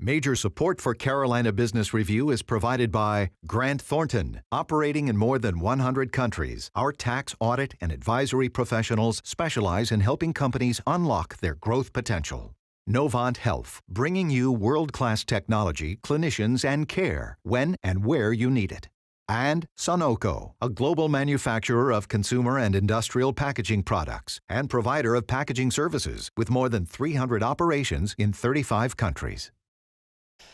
Major support for Carolina Business Review is provided by Grant Thornton. Operating in more than 100 countries, our tax, audit, and advisory professionals specialize in helping companies unlock their growth potential. NOVANT Health, bringing you world-class technology, clinicians, and care when and where you need it. And Sunoco, a global manufacturer of consumer and industrial packaging products and provider of packaging services with more than 300 operations in 35 countries.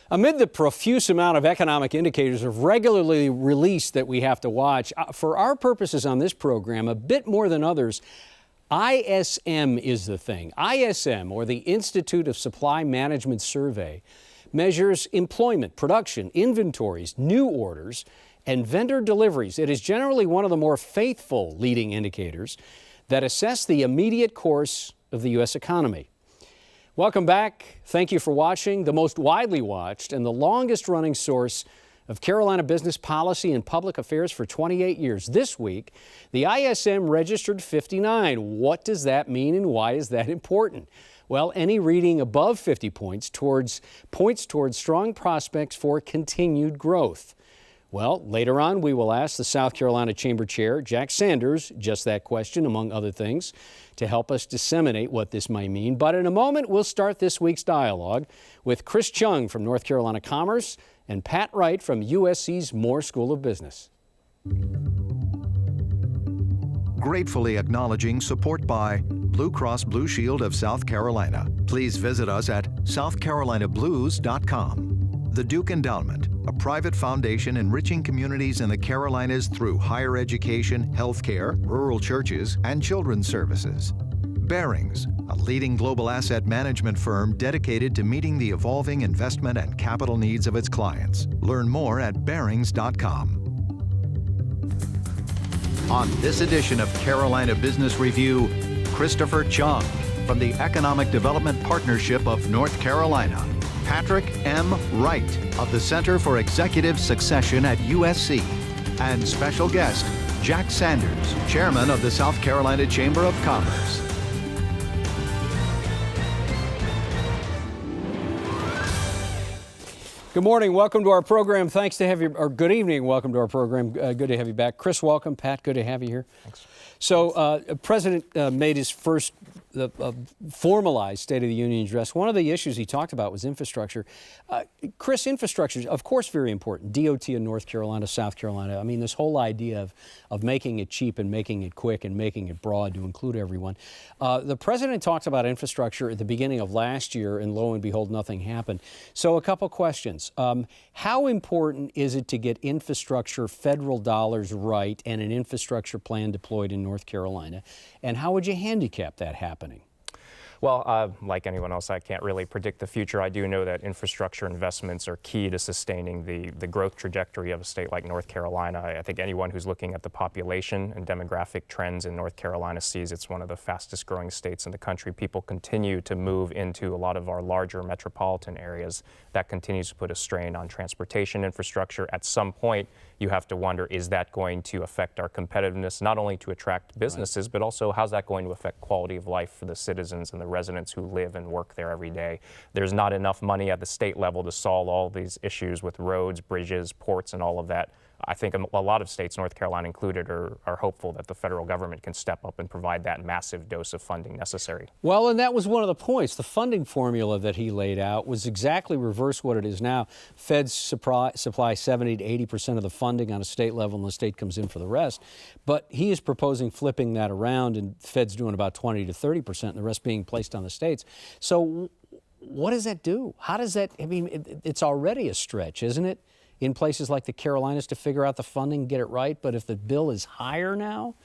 Amid the profuse amount of economic indicators regularly released that we have to watch, for our purposes on this program, a bit more than others, ISM is the thing. ISM, or the Institute of Supply Management Survey, measures employment, production, inventories, new orders, and vendor deliveries. It is generally one of the more faithful leading indicators that assess the immediate course of the U.S. economy. Welcome back. Thank you for watching the most widely watched and the longest running source of Carolina business policy and public affairs for 28 years. This week, the ISM registered 59. What does that mean and why is that important? Well, any reading above 50 points points towards strong prospects for continued growth. Well, later on, we will ask the South Carolina Chamber Chair, Jack Sanders, just that question, among other things, to help us disseminate what this might mean. But in a moment, we'll start this week's dialogue with Chris Chung from North Carolina Commerce and Pat Wright from USC's Moore School of Business. Gratefully acknowledging support by Blue Cross Blue Shield of South Carolina. Please visit us at southcarolinablues.com. The Duke Endowment, a private foundation enriching communities in the Carolinas through higher education, healthcare, rural churches, and children's services. BARINGS, a leading global asset management firm dedicated to meeting the evolving investment and capital needs of its clients. Learn more at barings.com. On this edition of Carolina Business Review, Christopher Chung from the Economic Development Partnership of North Carolina. Patrick M. Wright of the Center for Executive Succession at USC, and special guest Jack Sanders, Chairman of the South Carolina Chamber of Commerce. Good morning. Welcome to our program. Thanks to have you, or good evening. Welcome to our program. Good to have you back. Chris, welcome. Pat, good to have you here. Thanks. So, President made his first formalized State of the Union address. One of the issues he talked about was infrastructure. Chris, infrastructure is, of course, very important. DOT in North Carolina, South Carolina. I mean, this whole idea of making it cheap and making it quick and making it broad to include everyone. The president talked about infrastructure at the beginning of last year, and lo and behold, nothing happened. So a couple questions. How important is it to get infrastructure federal dollars right and an infrastructure plan deployed in North Carolina? And how would you handicap that happening? Well, like anyone else, I can't really predict the future. I do know that infrastructure investments are key to sustaining the growth trajectory of a state like North Carolina. I think anyone who's looking at the population and demographic trends in North Carolina sees it's one of the fastest growing states in the country. People continue to move into a lot of our larger metropolitan areas. That continues to put a strain on transportation infrastructure. At some point, you have to wonder, is that going to affect our competitiveness, not only to attract businesses, but also how's that going to affect quality of life for the citizens and the residents who live and work there every day? There's not enough money at the state level to solve all these issues with roads, bridges, ports, and all of that. I think a lot of states, North Carolina included, are hopeful that the federal government can step up and provide that massive dose of funding necessary. Well, and that was one of the points. The funding formula that he laid out was exactly reverse what it is now. Feds supply 70 to 80% of the funding on a state level, and the state comes in for the rest. But he is proposing flipping that around, and Feds doing about 20 to 30%, and the rest being placed on the states. So what does that do? How does that, I mean, it's already a stretch, isn't it, in places like the Carolinas to figure out the funding, get it right. But if the bill is higher now,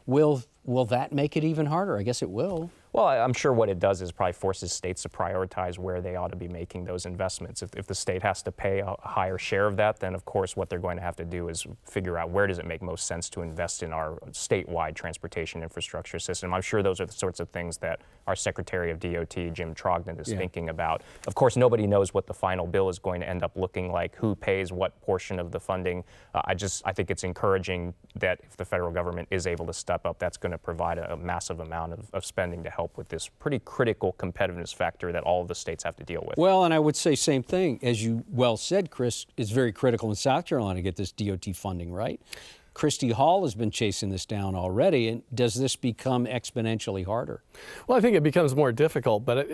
will that make it even harder? I guess it will. Well, I'm sure what it does is probably forces states to prioritize where they ought to be making those investments. If the state has to pay a higher share of that, then of course what they're going to have to do is figure out where does it make most sense to invest in our statewide transportation infrastructure system. I'm sure those are the sorts of things that our Secretary of DOT, Jim Trogdon, is thinking about. Of course, nobody knows what the final bill is going to end up looking like, who pays what portion of the funding. I think it's encouraging that if the federal government is able to step up, that's going to provide a massive amount of spending to help help with this pretty critical competitiveness factor that all of the states have to deal with. Well, and I would say same thing, as you well said, Chris, it's very critical in South Carolina to get this DOT funding, right? Christy Hall has been chasing this down already, and does this become exponentially harder? Well, I think it becomes more difficult, but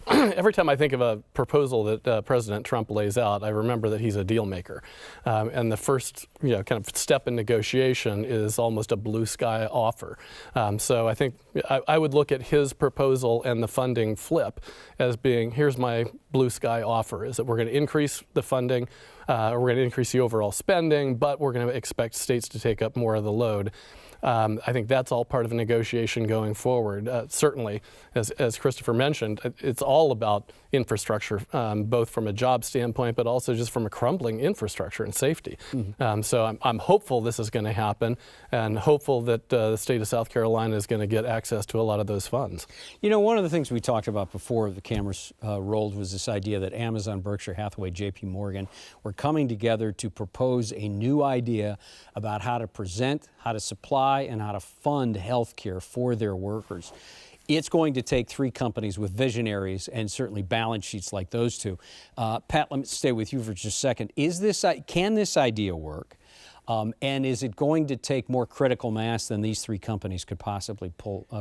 every time I think of a proposal that President Trump lays out, I remember that he's a deal maker. And the first kind of step in negotiation is almost a blue sky offer. So I think I would look at his proposal and the funding flip as being, here's my blue sky offer, is that we're going to increase the funding, we're going to increase the overall spending, but we're going to expect states to take up more of the load. I think that's all part of a negotiation going forward. Certainly, as Christopher mentioned, it's all about infrastructure, both from a job standpoint, but also just from a crumbling infrastructure and safety. So I'm hopeful this is going to happen, and hopeful that the state of South Carolina is going to get access to a lot of those funds. You know, one of the things we talked about before the cameras rolled was this idea that Amazon, Berkshire Hathaway, JP Morgan were coming together to propose a new idea about how to present, how to supply, and how to fund health care for their workers. It's going to take three companies with visionaries and certainly balance sheets like those two. Pat, let me stay with you for just a second. Can this idea work? And is it going to take more critical mass than these three companies could possibly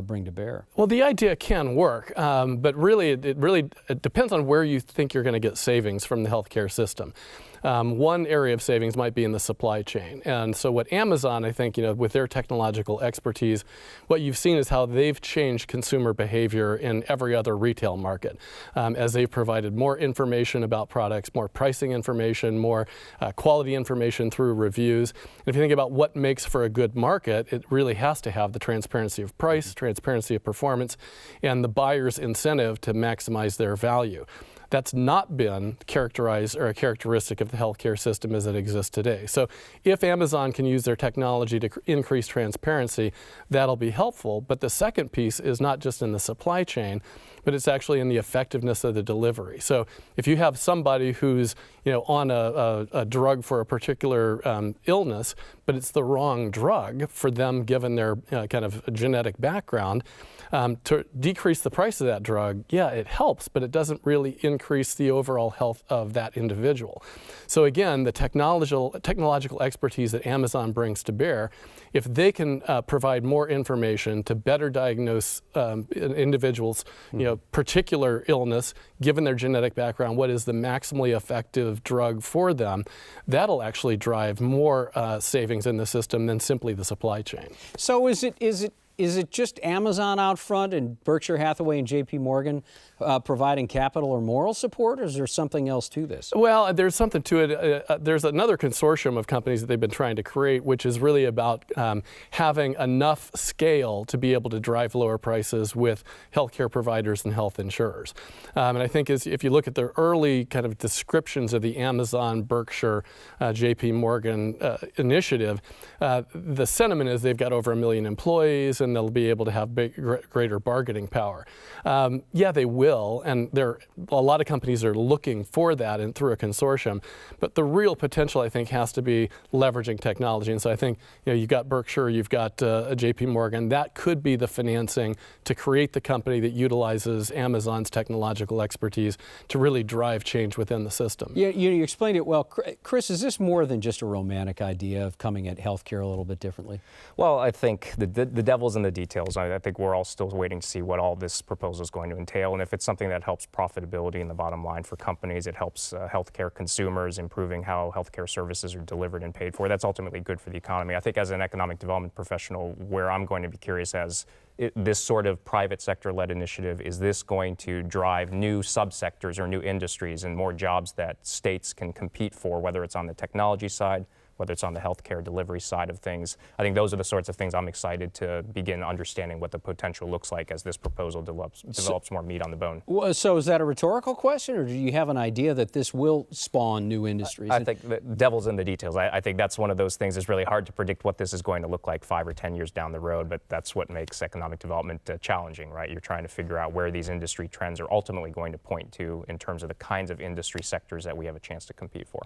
bring to bear? Well, the idea can work, but really, it depends on where you think you're going to get savings from the healthcare system. One area of savings might be in the supply chain. And so what Amazon, I think, with their technological expertise, what you've seen is how they've changed consumer behavior in every other retail market, as they've provided more information about products, more pricing information, more quality information through reviews. And if you think about what makes for a good market, it really has to have the transparency of price, transparency of performance, and the buyer's incentive to maximize their value. That's not been characterized or a characteristic of the healthcare system as it exists today. So if Amazon can use their technology to increase transparency, that'll be helpful. But the second piece is not just in the supply chain, but it's actually in the effectiveness of the delivery. So if you have somebody who's on a drug for a particular illness, but it's the wrong drug for them given their kind of genetic background, to decrease the price of that drug, yeah, it helps, but it doesn't really increase the overall health of that individual. So again, the technological expertise that Amazon brings to bear, if they can provide more information to better diagnose an individual's particular illness, given their genetic background, what is the maximally effective drug for them, that'll actually drive more savings in the system than simply the supply chain. So is it just Amazon out front and Berkshire Hathaway and JP Morgan providing capital or moral support, or is there something else to this? Well, there's something to it. There's another consortium of companies that they've been trying to create, which is really about having enough scale to be able to drive lower prices with healthcare providers and health insurers. And I think if you look at the early kind of descriptions of the Amazon, Berkshire, JP Morgan initiative, the sentiment is they've got over 1 million employees and they'll be able to have greater bargaining power. Yeah, they will, and a lot of companies are looking for that and through a consortium. But the real potential, I think, has to be leveraging technology. And so I think you've got Berkshire, you've got JP Morgan. That could be the financing to create the company that utilizes Amazon's technological expertise to really drive change within the system. Yeah, you explained it well. Chris, is this more than just a romantic idea of coming at healthcare a little bit differently? Well, I think the devil's in the details. I think we're all still waiting to see what all this proposal is going to entail, and if it's something that helps profitability in the bottom line for companies, it helps healthcare consumers, improving how healthcare services are delivered and paid for. That's ultimately good for the economy. I think as an economic development professional, where I'm going to be curious as this sort of private sector-led initiative, is this going to drive new subsectors or new industries and more jobs that states can compete for, whether it's on the technology side, whether it's on the healthcare delivery side of things. I think those are the sorts of things I'm excited to begin understanding what the potential looks like as this proposal develops more meat on the bone. So is that a rhetorical question, or do you have an idea that this will spawn new industries? I think the devil's in the details. I think that's one of those things. It's really hard to predict what this is going to look like 5 or 10 years down the road, but that's what makes economic development challenging, right? You're trying to figure out where these industry trends are ultimately going to point to in terms of the kinds of industry sectors that we have a chance to compete for.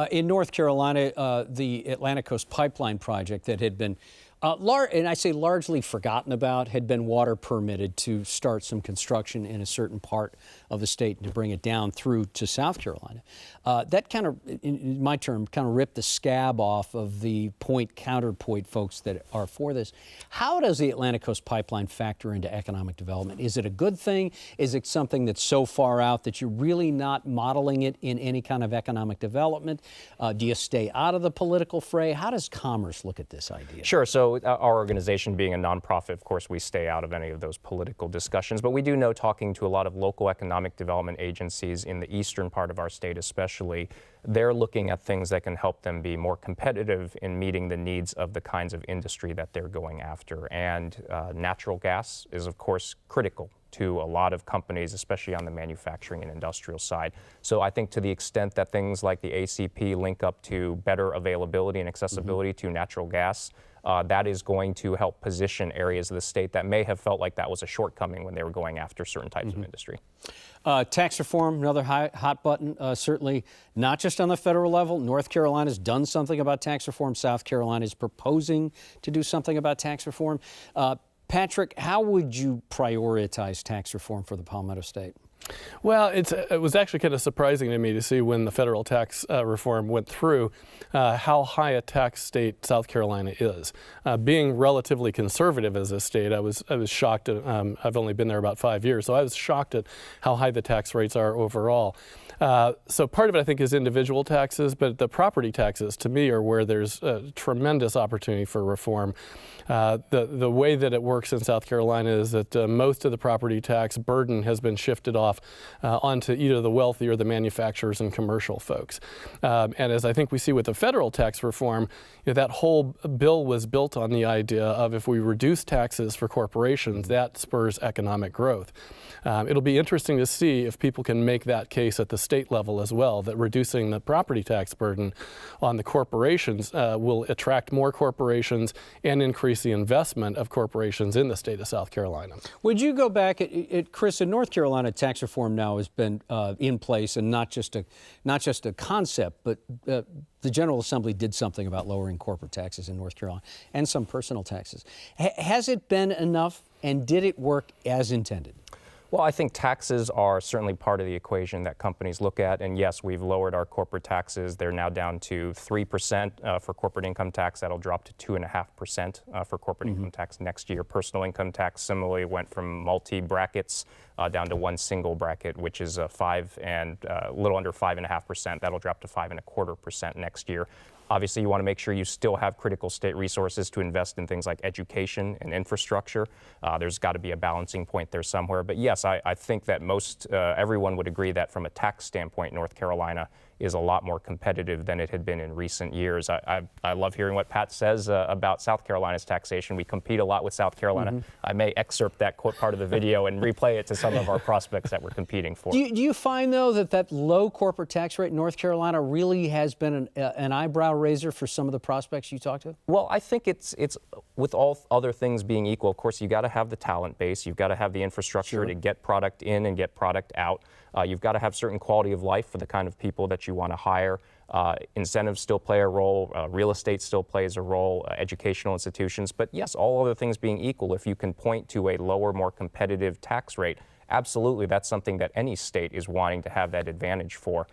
In North Carolina, the Atlantic Coast Pipeline project that had been And I say largely forgotten about, had been water permitted to start some construction in a certain part of the state and to bring it down through to South Carolina. That kind of, in my term, kind of ripped the scab off of the counterpoint folks that are for this. How does the Atlantic Coast Pipeline factor into economic development? Is it a good thing? Is it something that's so far out that you're really not modeling it in any kind of economic development? Do you stay out of the political fray? How does Commerce look at this idea? Sure. So our organization being a nonprofit, of course, we stay out of any of those political discussions. But we do know, talking to a lot of local economic development agencies in the eastern part of our state especially, they're looking at things that can help them be more competitive in meeting the needs of the kinds of industry that they're going after. And natural gas is, of course, critical to a lot of companies, especially on the manufacturing and industrial side. So I think to the extent that things like the ACP link up to better availability and accessibility to natural gas, that is going to help position areas of the state that may have felt like that was a shortcoming when they were going after certain types of industry. Tax reform, another hot button, certainly not just on the federal level. North Carolina's done something about tax reform. South Carolina is proposing to do something about tax reform. Patrick, how would you prioritize tax reform for the Palmetto State? Well, it was actually kind of surprising to me to see when the federal tax reform went through how high a tax state South Carolina is. Being relatively conservative as a state, I was shocked. I've only been there about 5 years, so I was shocked at how high the tax rates are overall. So part of it, I think, is individual taxes, but the property taxes, to me, are where there's a tremendous opportunity for reform. The way that it works in South Carolina is that most of the property tax burden has been shifted off onto either the wealthy or the manufacturers and commercial folks. And as I think we see with the federal tax reform, that whole bill was built on the idea of if we reduce taxes for corporations, that spurs economic growth. It'll be interesting to see if people can make that case at the state level as well, that reducing the property tax burden on the corporations will attract more corporations and increase the investment of corporations in the state of South Carolina. Would you go back, Chris, in North Carolina, tax reform now has been in place, and not just a concept, but the General Assembly did something about lowering corporate taxes in North Carolina and some personal taxes. Has it been enough, and did it work as intended? Well, I think taxes are certainly part of the equation that companies look at. And yes, we've lowered our corporate taxes. They're now down to 3% for corporate income tax. That'll drop to 2.5% for corporate income tax next year. Personal income tax similarly went from multi-brackets down to one single bracket, which is a 5 and a little under 5.5%. That'll drop to 5.25% next year. Obviously, you want to make sure you still have critical state resources to invest in things like education and infrastructure. There's got to be a balancing point there somewhere. But yes, I think that most everyone would agree that from a tax standpoint, North Carolina is a lot more competitive than it had been in recent years. I love hearing what Pat says about South Carolina's taxation. We compete a lot with South Carolina. I may excerpt that quote part of the video and replay it to some of our prospects that we're competing for. Do you find, though, that low corporate tax rate in North Carolina really has been an eyebrow raiser for some of the prospects you talk to? Well, I think it's with all other things being equal, of course, you've got to have the talent base. You've got to have the infrastructure to get product in and get product out. You've got to have certain quality of life for the kind of people that you want to hire. Incentives still play a role. Real estate still plays a role. Educational institutions. But yes, all other things being equal, if you can point to a lower, more competitive tax rate, absolutely, that's something that any state is wanting to have that advantage for.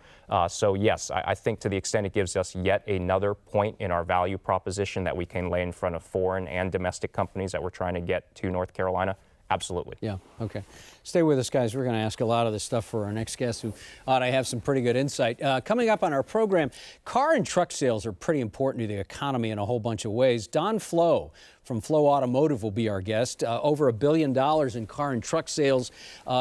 So yes, I think to the extent it gives us yet another point in our value proposition that we can lay in front of foreign and domestic companies that we're trying to get to North Carolina, absolutely. Yeah, okay. Stay with us, guys. We're going to ask a lot of this stuff for our next guest, who ought to have some pretty good insight. Coming up on our program, car and truck sales are pretty important to the economy in a whole bunch of ways. Don Flo from Flo Automotive will be our guest. Over $1 billion in car and truck sales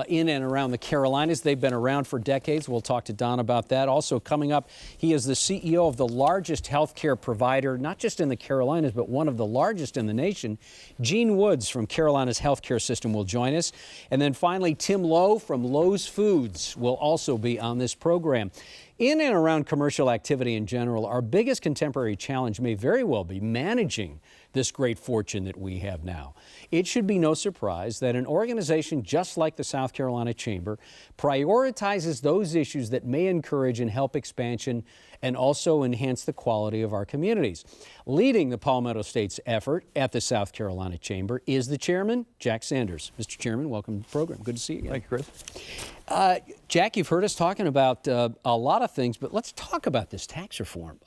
in and around the Carolinas. They've been around for decades. We'll talk to Don about that. Also coming up, he is the CEO of the largest healthcare provider, not just in the Carolinas, but one of the largest in the nation. Gene Woods from Carolina's healthcare system will join us. And then finally, Tim Lowe from Lowe's Foods will also be on this program. In and around commercial activity in general, our biggest contemporary challenge may very well be managing this great fortune that we have now. It should be no surprise that an organization just like the South Carolina Chamber prioritizes those issues that may encourage and help expansion and also enhance the quality of our communities. Leading the Palmetto State's effort at the South Carolina Chamber is the chairman, Jack Sanders. Mr. Chairman, welcome to the program. Good to see you again. Thank you, Chris. Jack, you've heard us talking about a lot of things, but let's talk about this tax reform.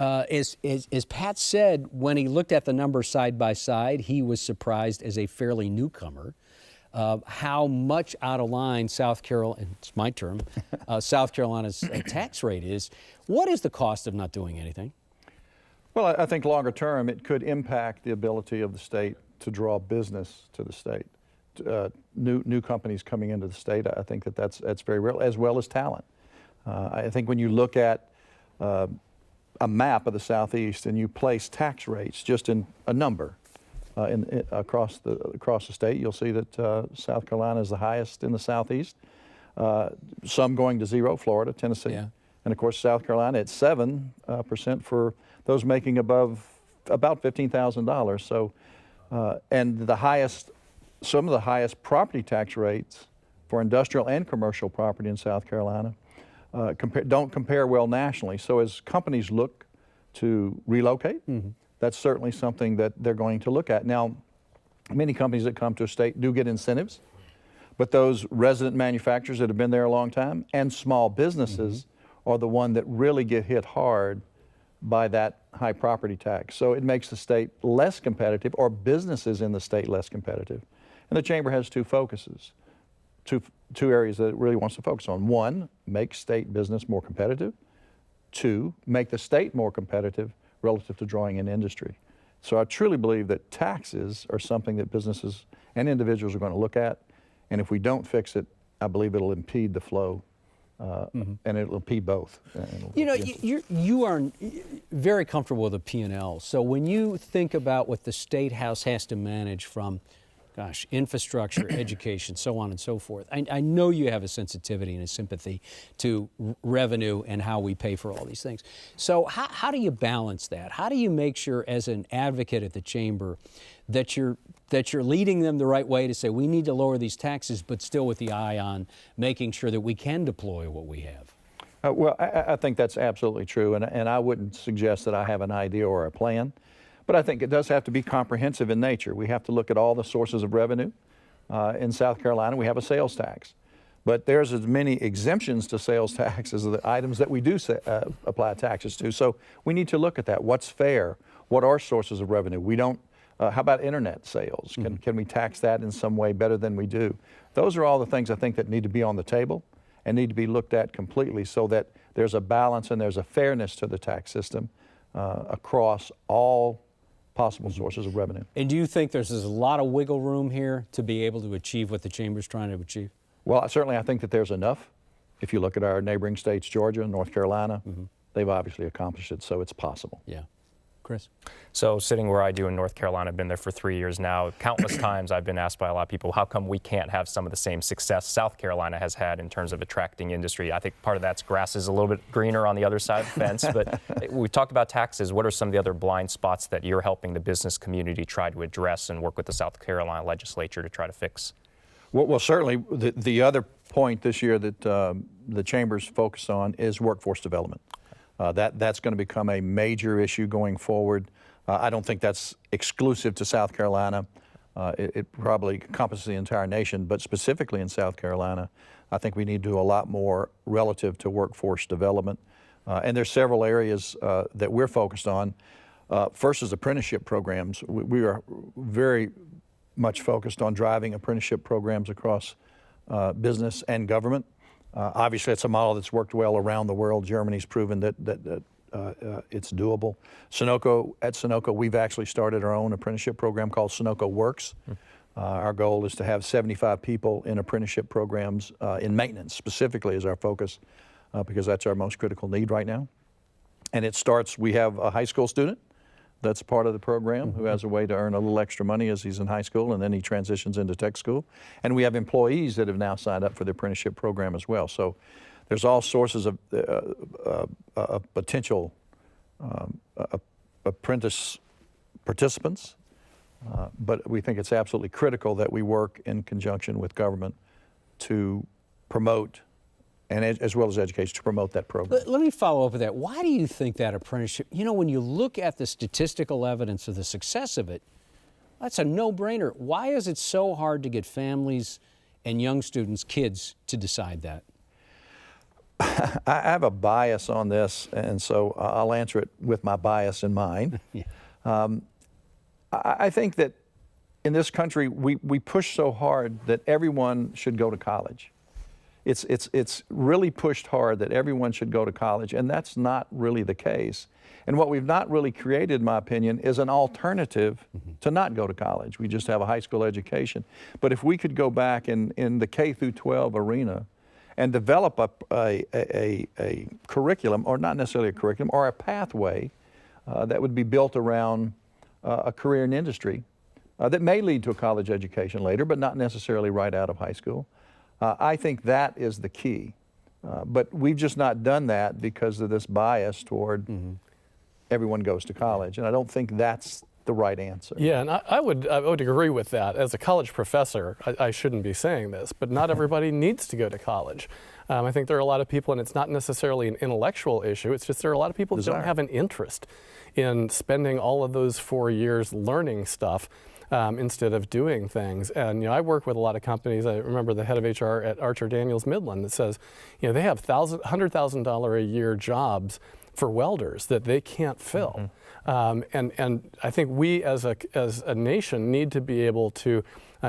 As Pat said, when he looked at the numbers side by side, he was surprised as a fairly newcomer how much out of line South Carolina, it's my term, South Carolina's tax rate is. What is the cost of not doing anything? Well, I think longer term it could impact the ability of the state to draw business to the state. New companies coming into the state, I think that's very real, as well as talent. I think when you look at a map of the Southeast and you place tax rates just in a number across the state, you'll see that South Carolina is the highest in the Southeast. Some going to 0, Florida, Tennessee, Yeah. and of course South Carolina at 7% for those making above about $15,000. So, and some of the highest property tax rates for industrial and commercial property in South Carolina. Don't compare well nationally. So as companies look to relocate, that's certainly something that they're going to look at. Now, many companies that come to a state do get incentives, but those resident manufacturers that have been there a long time and small businesses are the one that really get hit hard by that high property tax. So it makes the state less competitive, or businesses in the state less competitive. And the Chamber has two focuses. Two areas that it really wants to focus on. One, make state business more competitive. Two, make the state more competitive relative to drawing in industry. So I truly believe that taxes are something that businesses and individuals are going to look at. And if we don't fix it, I believe it'll impede the flow, and it'll impede both. You know, you are very comfortable with the P&L. So when you think about what the State House has to manage from, gosh, infrastructure, education, so on and so forth, I know you have a sensitivity and a sympathy to revenue and how we pay for all these things. So how do you balance that? How do you make sure, as an advocate at the Chamber, that you're leading them the right way to say we need to lower these taxes, but still with the eye on making sure that we can deploy what we have? Well, I think that's absolutely true, and I wouldn't suggest that I have an idea or a plan, but I think it does have to be comprehensive in nature. We have to look at all the sources of revenue. In South Carolina, we have a sales tax, but there's as many exemptions to sales tax as the items that we do apply taxes to. So we need to look at that. What's fair? What are sources of revenue? We don't. How about internet sales? Can we tax that in some way better than we do? Those are all the things I think that need to be on the table and need to be looked at completely, so that there's a balance and there's a fairness to the tax system across all possible sources of revenue. And do you think there's a lot of wiggle room here to be able to achieve what the Chamber's trying to achieve? Well, certainly I think that there's enough. If you look at our neighboring states, Georgia, North Carolina, they've obviously accomplished it, so it's possible. Yeah. Chris? So sitting where I do in North Carolina, I've been there for 3 years now. Countless times I've been asked by a lot of people, how come we can't have some of the same success South Carolina has had in terms of attracting industry? I think part of that's grass is a little bit greener on the other side of the fence. But we talked about taxes. What are some of the other blind spots that you're helping the business community try to address and work with the South Carolina legislature to try to fix? Well, certainly the other point this year that the Chamber's focused on is workforce development. That's going to become a major issue going forward. I don't think that's exclusive to South Carolina. It probably encompasses the entire nation, but specifically in South Carolina, I think we need to do a lot more relative to workforce development. And there's several areas that we're focused on. First is apprenticeship programs. We are very much focused on driving apprenticeship programs across business and government. Obviously, it's a model that's worked well around the world. Germany's proven that it's doable. At Sunoco, we've actually started our own apprenticeship program called Sunoco Works. Our goal is to have 75 people in apprenticeship programs in maintenance, specifically as our focus, because that's our most critical need right now. And it starts, we have a high school student that's part of the program who has a way to earn a little extra money as he's in high school, and then he transitions into tech school. And we have employees that have now signed up for the apprenticeship program as well. So there's all sources of potential apprentice participants, but we think it's absolutely critical that we work in conjunction with government to promote and as well as education to promote that program. Let me follow up with that. Why do you think that apprenticeship, you know, when you look at the statistical evidence of the success of it, that's a no-brainer. Why is it so hard to get families and young students, kids, to decide that? I have a bias on this, and so I'll answer it with my bias in mind. Yeah. I think that in this country, we push so hard that everyone should go to college. It's really pushed hard that everyone should go to college, and that's not really the case. And what we've not really created, in my opinion, is an alternative to not go to college. We just have a high school education. But if we could go back in the K through 12 arena and develop a curriculum, or not necessarily a curriculum, or a pathway that would be built around a career in industry that may lead to a college education later, but not necessarily right out of high school. I think that is the key. But we've just not done that because of this bias toward everyone goes to college. And I don't think that's the right answer. Yeah, and I would agree with that. As a college professor, I shouldn't be saying this, but not everybody needs to go to college. I think there are a lot of people, and it's not necessarily an intellectual issue, it's just there are a lot of people who don't have an interest in spending all of those 4 years learning stuff instead of doing things. And, you know, I work with a lot of companies. I remember the head of HR at Archer Daniels Midland that says, you know, they have $100,000 a year jobs for welders that they can't fill. And I think we as a nation need to be able to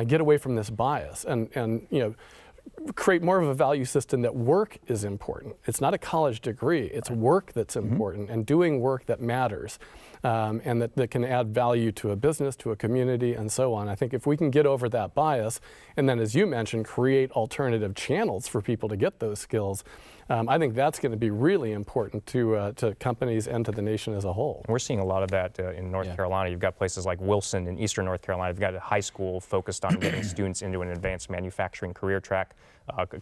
get away from this bias and you know, create more of a value system that work is important. It's not a college degree, it's work that's important and doing work that matters. And that can add value to a business, to a community, and so on. I think if we can get over that bias, and then, as you mentioned, create alternative channels for people to get those skills, I think that's going to be really important to companies and to the nation as a whole. We're seeing a lot of that in North Carolina. You've got places like Wilson in eastern North Carolina. You've got a high school focused on getting students into an advanced manufacturing career track.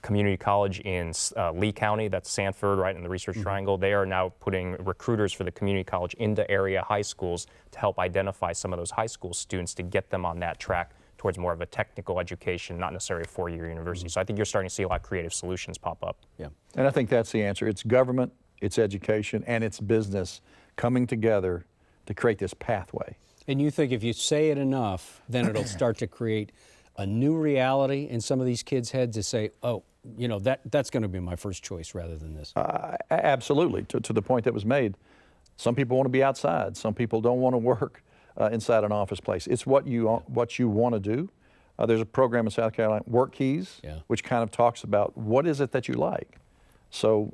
Community college in Lee County, that's Sanford, right in the Research Triangle. They are now putting recruiters for the community college into area high schools to help identify some of those high school students to get them on that track towards more of a technical education, not necessarily a four-year university. So I think you're starting to see a lot of creative solutions pop up. Yeah. And I think that's the answer. It's government, it's education, and it's business coming together to create this pathway. And you think if you say it enough, then it'll start to create a new reality in some of these kids' heads to say, oh, you know, that's going to be my first choice rather than this. Absolutely. To the point that was made, some people want to be outside. Some people don't want to work inside an office place. It's what you want to do. There's a program in South Carolina, Work Keys, which kind of talks about what is it that you like. So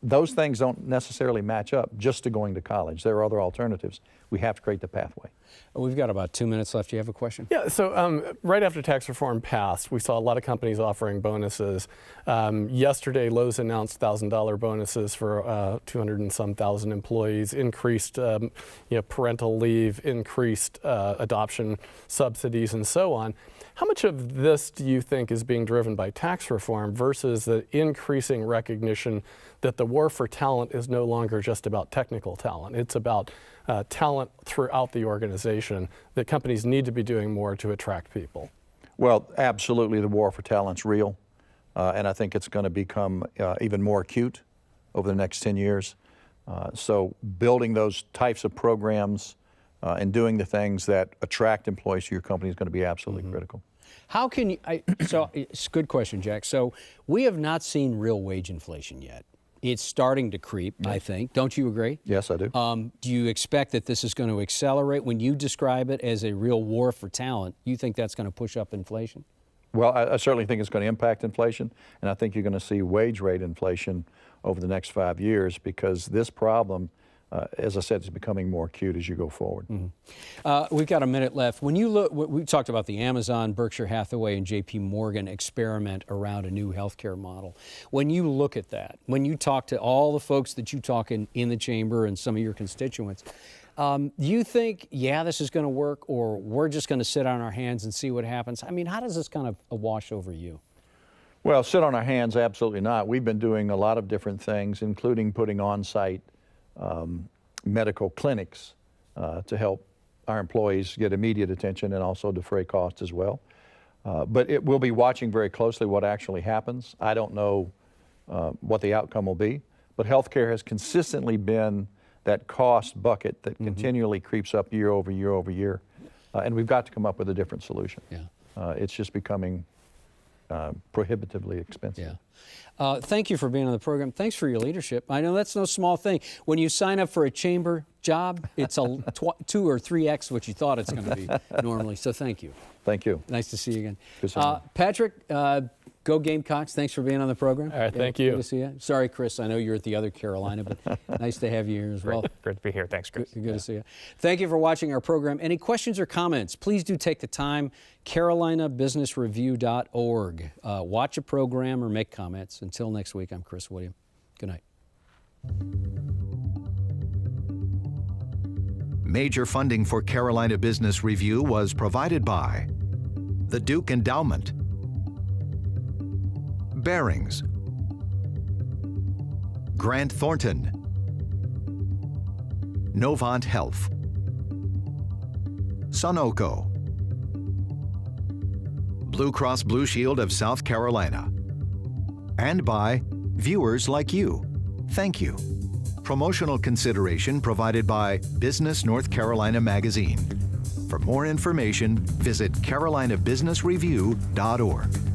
those things don't necessarily match up just to going to college. There are other alternatives. We have to create the pathway. We've got about 2 minutes left. Do you have a question? Yeah, so right after tax reform passed, we saw a lot of companies offering bonuses. Yesterday, Lowe's announced $1,000 bonuses for 200 and some thousand employees, increased parental leave, increased adoption subsidies, and so on. How much of this do you think is being driven by tax reform versus the increasing recognition that the war for talent is no longer just about technical talent? It's about talent throughout the organization, that companies need to be doing more to attract people. Well, absolutely, the war for talent's real, and I think it's going to become even more acute over the next 10 years. So building those types of programs and doing the things that attract employees to your company is going to be absolutely critical. How can you, so it's a good question, Jack. So we have not seen real wage inflation yet. It's starting to creep, I think. Don't you agree? Yes, I do. Do you expect that this is going to accelerate? When you describe it as a real war for talent, you think that's going to push up inflation? Well, I certainly think it's going to impact inflation, and I think you're going to see wage rate inflation over the next 5 years because this problem, as I said, is becoming more acute as you go forward. We've got a minute left. When you look, we talked about the Amazon, Berkshire Hathaway, and J.P. Morgan experiment around a new healthcare model. When you look at that, when you talk to all the folks that you talk in the chamber and some of your constituents, do you think, yeah, this is going to work, or we're just going to sit on our hands and see what happens? I mean, how does this kind of wash over you? Well, sit on our hands, absolutely not. We've been doing a lot of different things, including putting on-site medical clinics to help our employees get immediate attention and also defray costs as well. But we'll be watching very closely what actually happens. I don't know what the outcome will be. But healthcare has consistently been that cost bucket that continually creeps up year over year over year. And we've got to come up with a different solution. Yeah. It's just becoming prohibitively expensive. Yeah. Thank you for being on the program. Thanks for your leadership. I know that's no small thing. When you sign up for a chamber job, it's a 2 or 3x what you thought it's going to be normally. So thank you. Thank you. Nice to see you again. Good seeing you. Patrick, go Gamecocks. Thanks for being on the program. All right, thank you. Good to see you. Sorry, Chris, I know you're at the other Carolina, but nice to have you here as well. Great to be here. Thanks, Chris. Good to see you. Thank you for watching our program. Any questions or comments, please do take the time, carolinabusinessreview.org. Watch a program or make comments. Until next week, I'm Chris William. Good night. Major funding for Carolina Business Review was provided by the Duke Endowment, BARINGS, Grant Thornton, NOVANT Health, Sunoco, Blue Cross Blue Shield of South Carolina, and by viewers like you. Thank you. Promotional consideration provided by Business North Carolina Magazine. For more information, visit carolinabusinessreview.org.